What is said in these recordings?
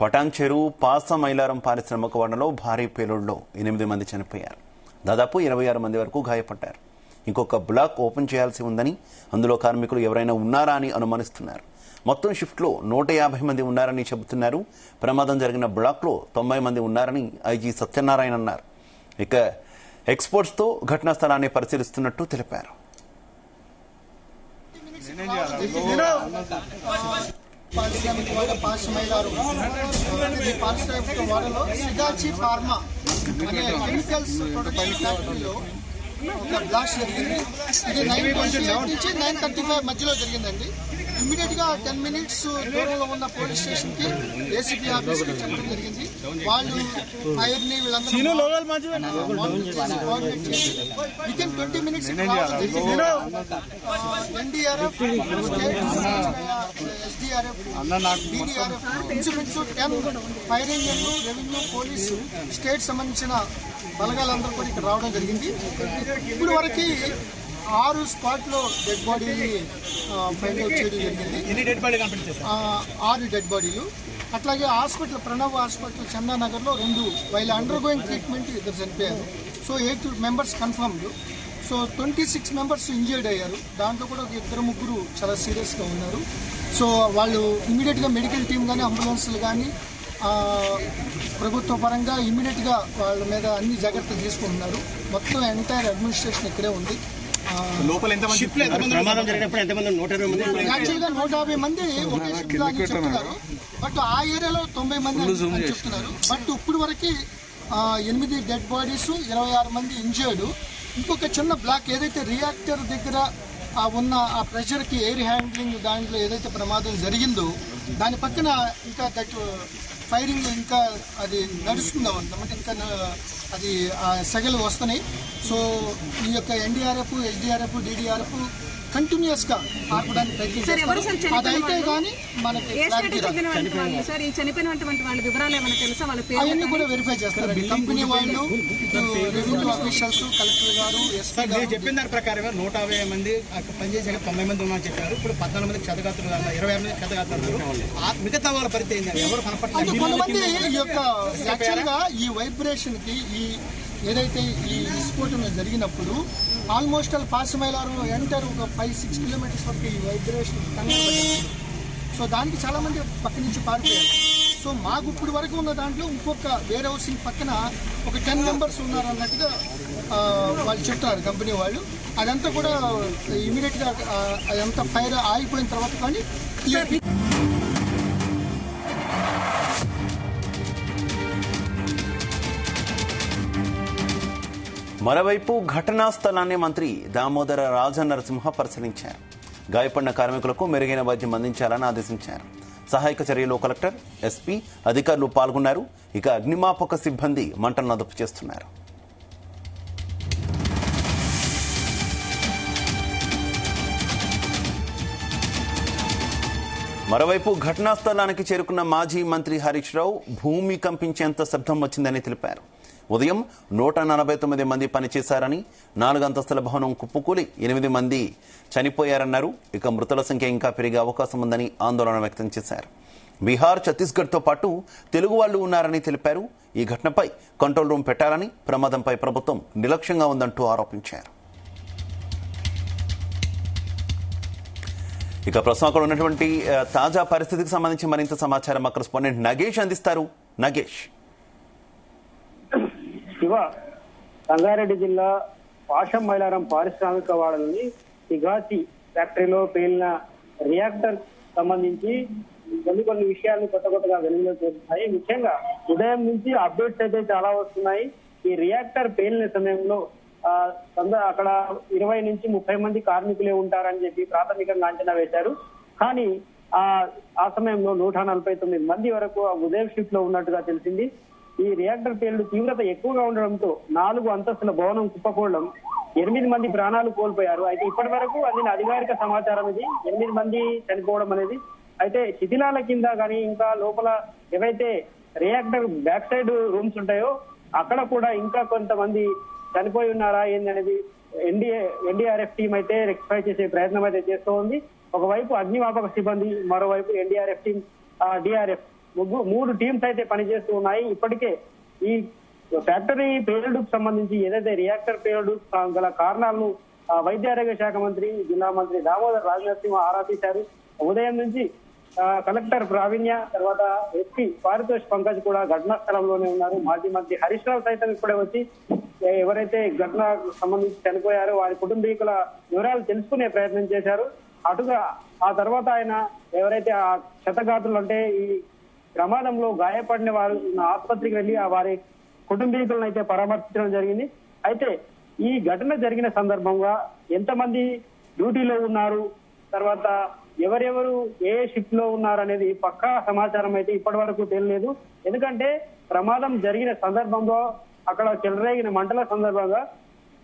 పటాన్ చెరువు పాస మైలారం పారిశ్రామిక వాడలో భారీ పేలుడులో 8 మంది చనిపోయారు. దాదాపు 26 మంది వరకు గాయపడ్డారు. ఇంకొక బ్లాక్ ఓపెన్ చేయాల్సి ఉందని, అందులో కార్మికులు ఎవరైనా ఉన్నారా అని అనుమానిస్తున్నారు. మొత్తం షిఫ్ట్లో 150 మంది ఉన్నారని చెబుతున్నారు. ప్రమాదం జరిగిన బ్లాక్లో 90 మంది ఉన్నారని ఐజీ సత్యనారాయణ అన్నారు. ఇక ఎక్స్పర్ట్స్తో ఘటనా స్థలాన్ని పరిశీలిస్తున్నట్టు తెలిపారు. పారిశ్రామిక వాడ పాస్ మైలారు పారిశ్రామిక వాడలో సిగాచి ఫార్మా అనే కెమికల్స్ ప్రొడక్షన్ ఫ్యాక్టరీలో ఒక బ్లాస్ట్ జరిగింది. ఇది 9:28 నుంచి 9:35 మధ్యలో జరిగిందండి. ఇమ్మీడియట్ గా 10 మినిట్స్ దూరంలో ఉన్న పోలీస్ స్టేషన్ కి ఏసీపీ ఆఫీస్ కి చెప్పడం జరిగింది. వాళ్ళు ఫైర్ ని వీళ్ళందరూ వితిన్ 20 మినిట్స్ ఎన్డీఆర్ఎఫ్, ఎస్డీఆర్ఎఫ్, బీడీఆర్ఎఫ్ ఇంచుమించు 10 ఫైర్ ఇంజన్లు, రెవెన్యూ, పోలీసు, స్టేట్ సంబంధించిన బలగాలందరూ కూడా ఇక్కడ రావడం జరిగింది. ఇప్పుడు వరకు 6 స్పాట్లో డెడ్ బాడీని ఫైండ్ అవుట్ చేయడం జరిగింది. 6 డెడ్ బాడీలు. అట్లాగే హాస్పిటల్, ప్రణవ్ హాస్పిటల్ చందానగర్లో 2 వైల్ అండర్ గోయింగ్ ట్రీట్మెంట్ 2 చనిపోయారు. So 8 members confirmed. So 26 members injured అయ్యారు. దాంట్లో కూడా 2-3 చాలా సీరియస్గా ఉన్నారు. సో వాళ్ళు ఇమీడియట్గా మెడికల్ టీం కానీ, అంబులెన్స్లు కానీ ప్రభుత్వ పరంగా ఇమీడియట్గా వాళ్ళ మీద అన్ని జాగ్రత్తలు తీసుకుంటున్నారు. మొత్తం ఎంటైర్ అడ్మినిస్ట్రేషన్ ఇక్కడే ఉంది. యాక్చువల్గా 150 మంది ఒకే షిఫ్ట్ అని చెప్తున్నారు. బట్ ఆ ఏరియాలో 90 మంది అని చెప్తున్నారు. బట్ ఇప్పుడు వరకు 8 డెడ్ బాడీస్, 26 మంది ఇంజర్డ్. ఇంకొక చిన్న బ్లాక్ ఏదైతే రియాక్టర్ దగ్గర ఉన్న ఆ ప్రెషర్కి ఎయిర్ హ్యాండ్లింగ్ దాంట్లో ఏదైతే ప్రమాదం జరిగిందో దాని పక్కన ఇంకా ఫైరింగ్ ఇంకా అది నడుస్తుందా అంటే ఇంకా అది సెగలు వస్తున్నాయి. సో ఈ యొక్క ఎన్డీఆర్ఎఫ్, ఎస్డీఆర్ఎఫ్, డీడీఆర్ఎఫ్ కంటిన్యూస్ గా ఆపడానికి ప్రయత్నిస్తారు. అదైతే కానీ మనకి అవన్నీ కూడా వెరిఫై చేస్తారండి కంపెనీ వాళ్ళు, రెవెన్యూ ఆఫీషర్స్, కలెక్టర్ గారు, ఎస్పీ గారు. చెప్పిన దాని ప్రకారం 150 మంది పనిచేసాక 90 మంది ఉన్నారు చెప్పారు. ఇప్పుడు 14 మంది క్షతగాత్రులు, 26 మంది క్షతగాత్రులు. మిగతా వాళ్ళ పరిస్థితి ఎవరు కనపడలేదు. కొంతమంది ఈ యొక్క యాక్చువల్ గా ఈ వైబ్రేషన్ కి ఏదైతే ఈ విస్ఫోటన జరిగినప్పుడు ఆల్మోస్ట్ పాసమైలారు ఎంటర్ ఒక 5-6 కిలోమీటర్స్ వరకు ఈ వైబ్రేషన్ కనబడింది. సో దానికి చాలా మంది పక్క నుంచి పారిపోయారు. సో మాకు ఇప్పుడు వరకు ఉన్న దాంట్లో ఇంకొక వేర్ హౌసింగ్ పక్కన ఒక 10 మెంబర్స్ ఉన్నారు అన్నట్టుగా వాళ్ళు చెప్తున్నారు కంపెనీ వాళ్ళు. అదంతా కూడా ఇమీడియట్గా అదంతా ఫైర్ ఆగిపోయిన తర్వాత కానీ మరోవైపు ఘటనా స్థలాన్ని మంత్రి దామోదర రాజనరసింహ పరిశీలించారు. గాయపడిన కార్మికులకు మెరుగైన వైద్యం అందించాలని ఆదేశించారు. సహాయక చర్యలో కలెక్టర్, ఎస్పీ అధికారులు పాల్గొన్నారు. ఇక అగ్నిమాపక సిబ్బంది మంటలను అదుపు చేస్తున్నారు. మరోవైపు ఘటనా స్థలానికి చేరుకున్న మాజీ మంత్రి హరీష్ రావు భూమి కంపించేంత శబ్దం వచ్చిందని తెలిపారు. ఉదయం 149 మంది పనిచేశారని, 4 అంతస్తుల భవనం కుప్పకూలి 8 మంది చనిపోయారన్నారు. ఇక మృతుల సంఖ్య ఇంకా పెరిగే అవకాశం ఉందని ఆందోళన వ్యక్తం చేశారు. బీహార్, ఛత్తీస్గఢ్తో పాటు తెలుగు వాళ్లు ఉన్నారని తెలిపారు. ఈ ఘటనపై కంట్రోల్ రూమ్ పెట్టాలని, ప్రమాదంపై ప్రభుత్వం నిర్లక్ష్యంగా ఉందంటూ ఆరోపించారు. ఇక ప్రస్తుతం అక్కడ ఉన్నటువంటి తాజా పరిస్థితికి సంబంధించి మరింత సమాచారం మా కరెస్పాండెంట్ నగేష్ అందిస్తారు. నగేష్. శివ, రంగారెడ్డి జిల్లా పాషం మైలారం పారిశ్రామిక వాడలోని సిగాచి ఫ్యాక్టరీలో పేలిన రియాక్టర్ సంబంధించి కొన్ని విషయాలు కొత్తగా వెలుగులోకి వస్తున్నాయి. ముఖ్యంగా ఉదయం నుంచి అప్డేట్స్ అయితే చాలా వస్తున్నాయి. ఈ రియాక్టర్ పేలిన సమయంలో అక్కడ 20 నుంచి 30 మంది కార్మికులే ఉంటారని చెప్పి ప్రాథమికంగా అంచనా వేశారు. కానీ ఆ సమయంలో 149 మంది వరకు ఉదయం షిఫ్ట్ లో ఉన్నట్టుగా తెలిసింది. ఈ రియాక్టర్ పేలుడు తీవ్రత ఎక్కువగా ఉండడంతో 4 అంతస్తుల భవనం కుప్పకూడడం, 8 మంది ప్రాణాలు కోల్పోయారు. అయితే ఇప్పటి వరకు అందిన అధికారిక సమాచారం ఇది 8 మంది చనిపోవడం అనేది. అయితే శిథిలాల కింద కానీ ఇంకా లోపల ఏవైతే రియాక్టర్ బ్యాక్ సైడ్ రూమ్స్ ఉంటాయో అక్కడ కూడా ఇంకా కొంతమంది చనిపోయి ఉన్నారా ఏందనేది ఎన్డీఆర్ఎఫ్ టీం అయితే రెక్టిఫై చేసే ప్రయత్నం అయితే చేస్తూ ఉంది. ఒకవైపు అగ్నిమాపక సిబ్బంది, మరోవైపు ఎన్డీఆర్ఎఫ్ టీం, డిఆర్ఎఫ్ మూడు టీమ్స్ అయితే పనిచేస్తూ ఉన్నాయి. ఇప్పటికే ఈ ఫ్యాక్టరీ పేలుడుకు సంబంధించి ఏదైతే రియాక్టర్ పేలుడు గల కారణాలను వైద్య ఆరోగ్య శాఖ మంత్రి, జిల్లా మంత్రి దామోదర్ రాజనరసింహ ఆరా తీశారు. ఉదయం నుంచి కలెక్టర్ ప్రావీణ్య, తర్వాత ఎస్పీ పారితోష్ పంకజ్ కూడా ఘటనా స్థలంలోనే ఉన్నారు. మాజీ మంత్రి హరీష్ రావు సైతం ఇప్పుడే వచ్చి ఎవరైతే ఘటనకు సంబంధించి చనిపోయారో వారి కుటుంబీకుల వివరాలు తెలుసుకునే ప్రయత్నం చేశారు. అటుగా ఆ తర్వాత ఆయన ఎవరైతే ఆ క్షతగాత్రులు అంటే ఈ ప్రమాదంలో గాయపడిన వారు ఆసుపత్రికి వెళ్లి వారి కుటుంబీకులను అయితే పరామర్శించడం జరిగింది. అయితే ఈ ఘటన జరిగిన సందర్భంగా ఎంతమంది డ్యూటీలో ఉన్నారు, తర్వాత ఎవరెవరు ఏ షిఫ్ట్ లో ఉన్నారు అనేది పక్కా సమాచారం అయితే ఇప్పటి వరకు తెలియలేదు. ఎందుకంటే ప్రమాదం జరిగిన సందర్భంలో అక్కడ చెలరేగిన మంటల సందర్భంగా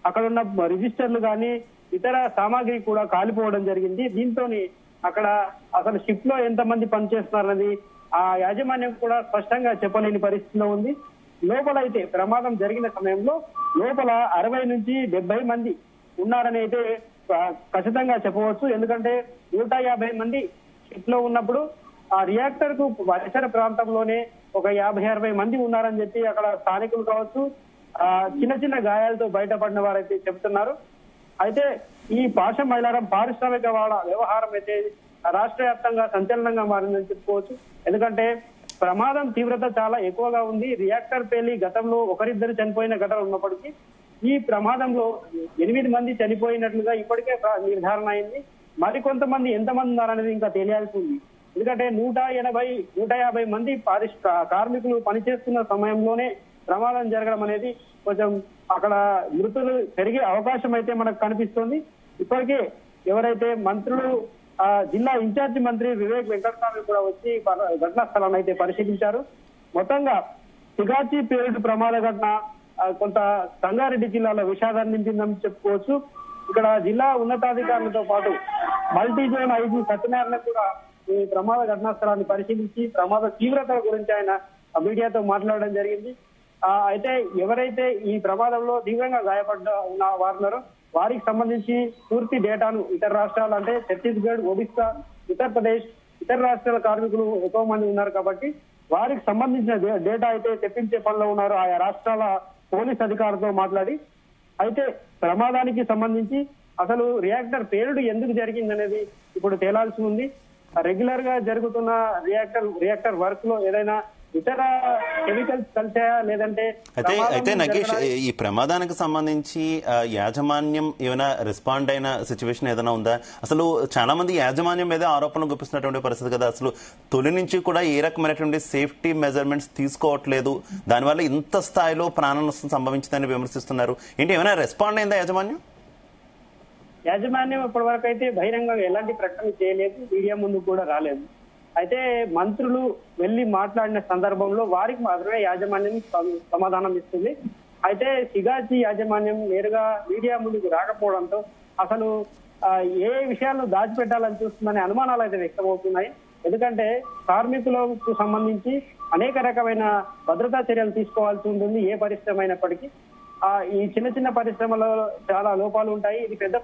అక్కడ ఉన్న రిజిస్టర్లు కానీ ఇతర సామాగ్రి కూడా కాలిపోవడం జరిగింది. దీంతో అక్కడ అసలు షిఫ్ట్ లో ఎంతమంది పనిచేస్తున్నారన్నది ఆ యాజమాన్యం కూడా స్పష్టంగా చెప్పలేని పరిస్థితిలో ఉంది. లోపల అయితే ప్రమాదం జరిగిన సమయంలో లోపల 60 నుంచి 70 మంది ఉన్నారని అయితే ఖచ్చితంగా చెప్పవచ్చు. ఎందుకంటే 150 మంది షిఫ్ట్ లో ఉన్నప్పుడు ఆ రియాక్టర్ కు పరిసర ప్రాంతంలోనే ఒక 50-60 మంది ఉన్నారని చెప్పి అక్కడ స్థానికులు కావచ్చు, చిన్న చిన్న గాయాలతో బయటపడిన వారైతే చెబుతున్నారు. అయితే ఈ పాషం మైలారం పారిశ్రామిక వాడ వ్యవహారం అయితే రాష్ట్ర వ్యాప్తంగా సంచలనంగా మారిందని చెప్పుకోవచ్చు. ఎందుకంటే ప్రమాదం తీవ్రత చాలా ఎక్కువగా ఉంది. రియాక్టర్ పేలి గతంలో ఒకరిద్దరు చనిపోయిన ఘటన ఉన్నప్పటికీ ఈ ప్రమాదంలో 8 మంది చనిపోయినట్లుగా ఇప్పటికే నిర్ధారణ అయింది. మరికొంతమంది ఎంతమంది ఉన్నారనేది ఇంకా తెలియాల్సి ఉంది. ఎందుకంటే 150 మంది కార్మికులు పనిచేస్తున్న సమయంలోనే ప్రమాదం జరగడం అనేది కొంచెం అక్కడ మృతులు పెరిగే అవకాశం అయితే మనకు కనిపిస్తుంది. ఇప్పటికే ఎవరైతే మంత్రులు జిల్లా ఇన్ఛార్జి మంత్రి వివేక్ వెంకటస్వామి కూడా వచ్చి ఘటనా స్థలాన్ని అయితే పరిశీలించారు. మొత్తంగా సిగాచి పేలుడు ప్రమాద ఘటన కొంత సంగారెడ్డి జిల్లాలో విషాదాన్ని నింపిందని చెప్పుకోవచ్చు. ఇక్కడ జిల్లా ఉన్నతాధికారులతో పాటు మల్టీ జోన్ ఐజీ సత్యనారాయణ కూడా ఈ ప్రమాద ఘటనా స్థలాన్ని పరిశీలించి ప్రమాద తీవ్రత గురించి ఆయన మీడియాతో మాట్లాడడం జరిగింది. అయితే ఎవరైతే ఈ ప్రమాదంలో తీవ్రంగా గాయపడ్డ ఉన్న వారున్నారో వారికి సంబంధించి పూర్తి డేటాను ఇతర రాష్ట్రాలు అంటే ఛత్తీస్గఢ్, ఒడిశా, ఉత్తరప్రదేశ్, ఇతర రాష్ట్రాల కార్మికులు ఎక్కువ మంది ఉన్నారు కాబట్టి వారికి సంబంధించిన డేటా అయితే తెప్పించే పనిలో ఉన్నారు ఆయా రాష్ట్రాల పోలీస్ అధికారులతో మాట్లాడి. అయితే ప్రమాదానికి సంబంధించి అసలు రియాక్టర్ పేలుడు ఎందుకు జరిగిందనేది ఇప్పుడు తేలాల్సి ఉంది. రెగ్యులర్ గా జరుగుతున్న రియాక్టర్ వర్క్ లో ఏదైనా ఇతర కెమికల్స్ కలిసాయా లేదంటే అయితే నగేష్, ఈ ప్రమాదానికి సంబంధించి యాజమాన్యం ఏమైనా రెస్పాండ్ అయిన సిచ్యువేషన్ ఏదైనా ఉందా? అసలు చాలా మంది యాజమాన్యం మీద ఆరోపణలు గుప్పిస్తున్నటువంటి పరిస్థితి కదా. అసలు తొలి నుంచి కూడా ఏ రకమైనటువంటి సేఫ్టీ మెజర్మెంట్స్ తీసుకోవట్లేదు, దానివల్ల ఇంత స్థాయిలో ప్రాణ నష్టం సంభవించిందని విమర్శిస్తున్నారు. ఏంటి, ఏమైనా రెస్పాండ్ అయిందా యాజమాన్యం? యాజమాన్యం ఇప్పటి వరకు అయితే బహిరంగంగా ఎలాంటి ప్రకటన చేయలేదు, మీడియా ముందు కూడా రాలేదు. అయితే మంత్రులు వెళ్లి మాట్లాడిన సందర్భంలో వారికి మాత్రమే యాజమాన్యం సమాధానం ఇస్తుంది. అయితే సిగాచి యాజమాన్యం నేరుగా మీడియా ముందుకు రాకపోవడంతో అసలు ఏ విషయాలను దాచిపెట్టాలని చూస్తుందనే అనుమానాలు అయితే వ్యక్తమవుతున్నాయి. ఎందుకంటే కార్మికులకు సంబంధించి అనేక రకమైన భద్రతా చర్యలు తీసుకోవాల్సి ఉంటుంది ఏ పరిశ్రమ అయినప్పటికీ. ఈ చిన్న చిన్న పరిశ్రమలో చాలా లోపాలు ఉంటాయి. ఇది పెద్ద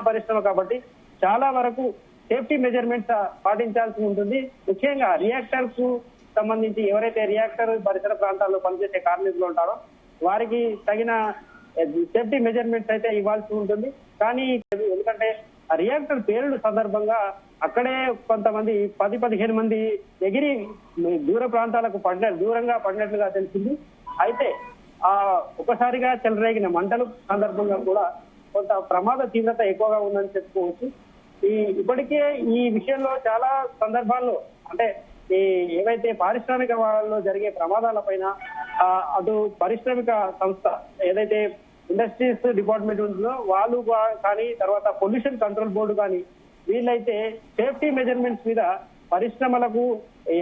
పరిశ్రమ కాబట్టి చాలా వరకు సేఫ్టీ మెజర్మెంట్స్ పాటించాల్సి ఉంటుంది. ముఖ్యంగా రియాక్టర్ కు సంబంధించి ఎవరైతే రియాక్టర్ పరిసర ప్రాంతాల్లో పనిచేసే కార్మికులు ఉంటారో వారికి తగిన సేఫ్టీ మెజర్మెంట్స్ అయితే ఇవ్వాల్సి ఉంటుంది. కానీ ఎందుకంటే రియాక్టర్ పేలుడు సందర్భంగా అక్కడే కొంతమంది 10-15 మంది ఎగిరి దూర ప్రాంతాలకు దూరంగా పడినట్లుగా తెలిసింది. అయితే ఒకసారిగా చెలరేగిన మంటల సందర్భంగా కూడా కొంత ప్రమాద తీవ్రత ఎక్కువగా ఉందని చెప్పుకోవచ్చు. ఇప్పటికే ఈ విషయంలో చాలా సందర్భాల్లో అంటే ఏవైతే పారిశ్రామిక వాళ్ళలో జరిగే ప్రమాదాల పైన అటు పారిశ్రామిక సంస్థ ఏదైతే ఇండస్ట్రీస్ డిపార్ట్మెంట్ ఉంటుందో వాళ్ళు కానీ తర్వాత పొల్యూషన్ కంట్రోల్ బోర్డు కానీ వీళ్ళైతే సేఫ్టీ మెజర్మెంట్స్ మీద పరిశ్రమలకు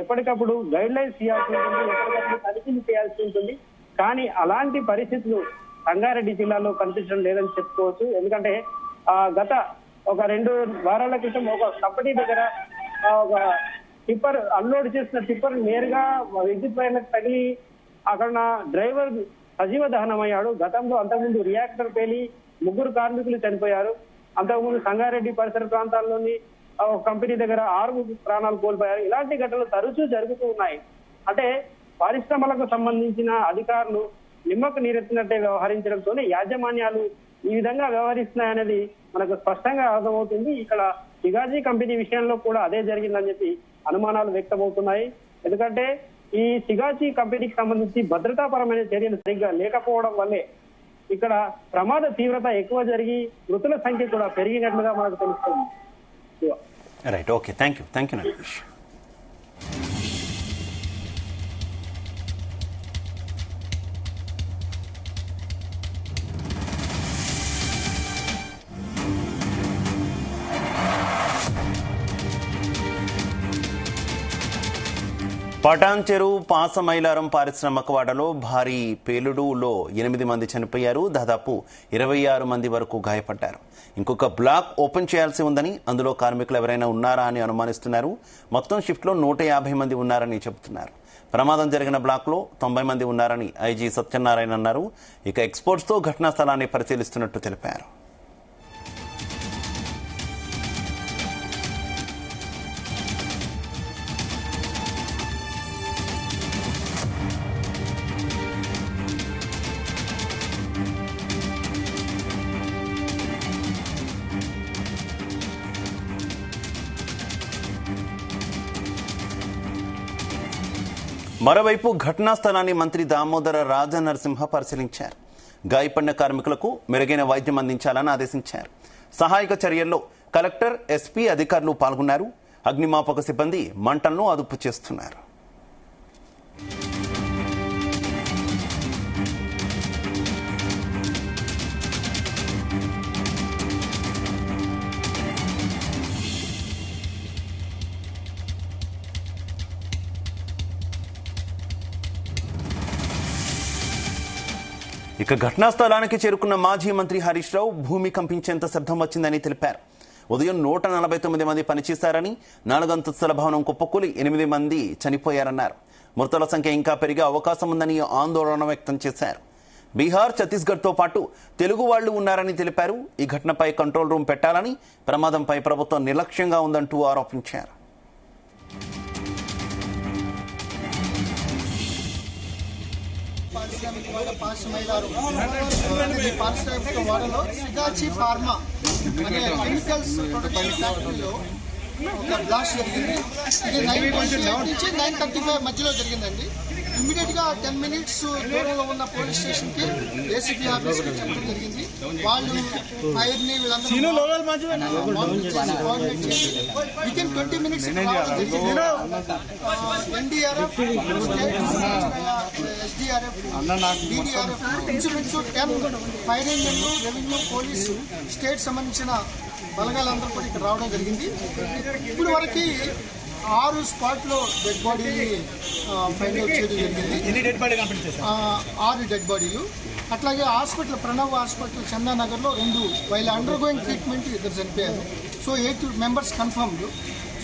ఎప్పటికప్పుడు గైడ్ లైన్స్ ఇవ్వాల్సి ఉంటుంది, ఎప్పటికప్పుడు తనిఖీలు చేయాల్సి ఉంటుంది. కానీ అలాంటి పరిస్థితులు సంగారెడ్డి జిల్లాలో కనిపించడం లేదని చెప్పుకోవచ్చు. ఎందుకంటే గత ఒక 2 వారాల క్రితం ఒక కంపెనీ దగ్గర ఒక టిప్పర్ అన్లోడ్ చేసిన టిప్పర్ నేరుగా విద్యుత్ వైర్లకు తగిలి అక్కడ డ్రైవర్ సజీవ దహనమయ్యాడు. గతంలో అంతకుముందు రియాక్టర్ పేలి 3 కార్మికులు చనిపోయారు. అంతకుముందు సంగారెడ్డి పరిసర ప్రాంతాల్లోని ఒక కంపెనీ దగ్గర 6 ప్రాణాలు కోల్పోయారు. ఇలాంటి ఘటనలు తరచూ జరుగుతూ ఉన్నాయి. అంటే పరిశ్రమలకు సంబంధించిన అధికారులు నిమ్మకు నీరెత్తినట్టే వ్యవహరించడంతోనే యాజమాన్యాలు ఈ విధంగా వ్యవహరిస్తున్నాయనేది మనకు స్పష్టంగా అర్థమవుతుంది. ఇక్కడ సిగాజీ కంపెనీ విషయంలో కూడా అదే జరిగిందని చెప్పి అనుమానాలు వ్యక్తమవుతున్నాయి. ఎందుకంటే ఈ సిగాజీ కంపెనీకి సంబంధించి భద్రతాపరమైన చర్యలు సరిగ్గా లేకపోవడం వల్లే ఇక్కడ ప్రమాద తీవ్రత ఎక్కువ జరిగి మృతుల సంఖ్య కూడా పెరిగినట్లుగా మనకు తెలుస్తుంది. Right, okay, thank you Naresh. Patancheru Pashamylaram పారిశ్రామిక వాడలో భారీ పేలుడులో 8 మంది చనిపోయారు. దాదాపు 26 మంది వరకు గాయపడ్డారు. ఇంకొక బ్లాక్ ఓపెన్ చేయాల్సి ఉందని, అందులో కార్మికులు ఎవరైనా ఉన్నారా అని అనుమానిస్తున్నారు. మొత్తం షిఫ్ట్లో 150 మంది ఉన్నారని చెబుతున్నారు. ప్రమాదం జరిగిన బ్లాక్లో 90 మంది ఉన్నారని ఐజీ సత్యనారాయణ అన్నారు. ఇక ఎక్స్పోర్ట్స్తో ఘటనా స్థలాన్ని పరిశీలిస్తున్నట్టు తెలిపారు. మరోవైపు ఘటనా స్థలాన్ని మంత్రి దామోదర రాజనరసింహ పరిశీలించారు. గాయపడిన కార్మికులకు మెరుగైన వైద్యం అందించాలని ఆదేశించారు. సహాయక చర్యల్లో కలెక్టర్, ఎస్పీ అధికారులు పాల్గొన్నారు. అగ్నిమాపక సిబ్బంది మంటలను అదుపు చేస్తున్నారు. ఇక ఘటనా స్థలానికి చేరుకున్న మాజీ మంత్రి హరీష్ రావు భూమి కంపించేంత శబ్దం వచ్చిందని తెలిపారు. ఉదయం 149 మంది పనిచేశారని, 4 అంతస్తుల భవనం కుప్పకూలి 8 మంది చనిపోయారన్నారు. మృతుల సంఖ్య ఇంకా పెరిగే అవకాశం ఉందని ఆందోళన వ్యక్తం చేశారు. బీహార్, ఛత్తీస్గఢ్తో పాటు తెలుగు వాళ్లు ఉన్నారని తెలిపారు. ఈ ఘటనపై కంట్రోల్ రూమ్ పెట్టాలని, ప్రమాదంపై ప్రభుత్వం నిర్లక్ష్యంగా ఉందంటూ ఆరోపించారు. పారిశ్రామిక వాడలో సిగాచి ఫార్మా అనే కెమికల్స్ ప్రొడక్షన్ ఫ్యాక్టరీలో ఒక బ్లాస్ట్ జరిగింది. ఇది 9:28 నుంచి 9:35 మధ్యలో జరిగిందండి. ఇమ్మీడియట్ గా 10 minutes దూరంలో ఉన్న పోలీస్ స్టేషన్ కి ఏసీపీ ఆఫీస్ కి చెప్పడం జరిగింది. వాళ్ళు ఫైర్ ని వీళ్ళందరూ within 20 minutes NDRF, SDRF, DDRF, ఇంచుమించు 10 ఫైర్ ఇంజన్లు, రెవెన్యూ, పోలీసు, స్టేట్ సంబంధించిన బలగాలందరూ కూడా ఇక్కడ రావడం జరిగింది. ఇప్పుడు వరకు 6 స్పాట్ లో డెడ్ బాడీని ఫైండ్ అవుట్ చేయడం జరిగింది. 6 డెడ్ బాడీలు. అట్లాగే హాస్పిటల్, ప్రణవ్ హాస్పిటల్ చందానగర్ లో 2 వైల్ అండర్ గోయింగ్ ట్రీట్మెంట్ 2 చనిపోయారు. So 8 members confirmed.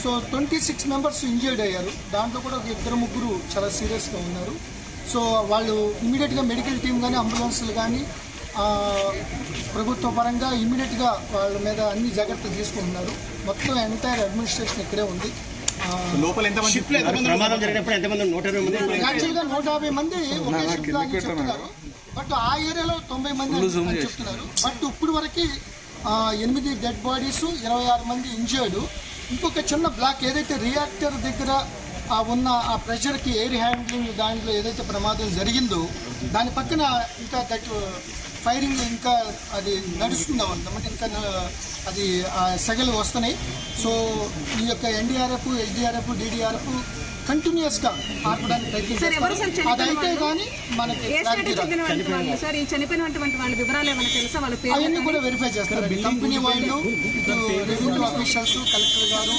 So 26 members injured అయ్యారు. దాంట్లో కూడా 2-3 చాలా సీరియస్ గా ఉన్నారు. సో వాళ్ళు ఇమీడియట్ గా మెడికల్ టీం కానీ, అంబులెన్స్లు కానీ ప్రభుత్వ పరంగా ఇమీడియట్ గా వాళ్ళ మీద అన్ని జాగ్రత్తలు తీసుకుంటున్నారు. మొత్తం ఎంటైర్ అడ్మినిస్ట్రేషన్ ఇక్కడే ఉంది. యాక్చువల్గా 150 మంది ఒకే షిఫ్ట్ అని చెప్తున్నారు. బట్ ఆ ఏరియాలో 90 మంది అని చెప్తున్నారు. బట్ ఇప్పుడు వరకు 8 డెడ్ బాడీస్, 26 మంది ఇంజర్డ్. ఇంకొక చిన్న బ్లాక్ ఏదైతే రియాక్టర్ దగ్గర ఉన్న ఆ ప్రెషర్కి, ఎయిర్ హ్యాండ్లింగ్ దాంట్లో ఏదైతే ప్రమాదం జరిగిందో దాని పక్కన ఇంకా ఫైరింగ్ ఇంకా అది నడుస్తుందన్నమాట. ఇంకా అది సెగలు వస్తున్నాయి. సో ఈ యొక్క ఎన్డీఆర్ఎఫ్, ఎస్డీఆర్ఎఫ్, డీడీఆర్ఎఫ్ కంటిన్యూస్ గా ఆర్పడానికి ప్రయత్నిస్తారు. అదైతే కానీ మనకి అవన్నీ కూడా వెరిఫై చేస్తారు కంపెనీ వాళ్ళు, రెవెన్యూ ఆఫీషియల్స్, కలెక్టర్ గారు.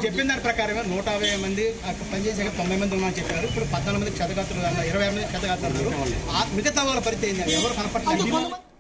చెప్పిన దాని ప్రకారం 150 మంది పనిచేసాక 90 మంది ఉన్నారని చెప్పారు. ఇప్పుడు 14 మంది క్షతగాత్రులు, 26 మంది క్షతగాత్రులు. మిగతా వాళ్ళ పరిస్థితి ఎవరు కనపడలేదు.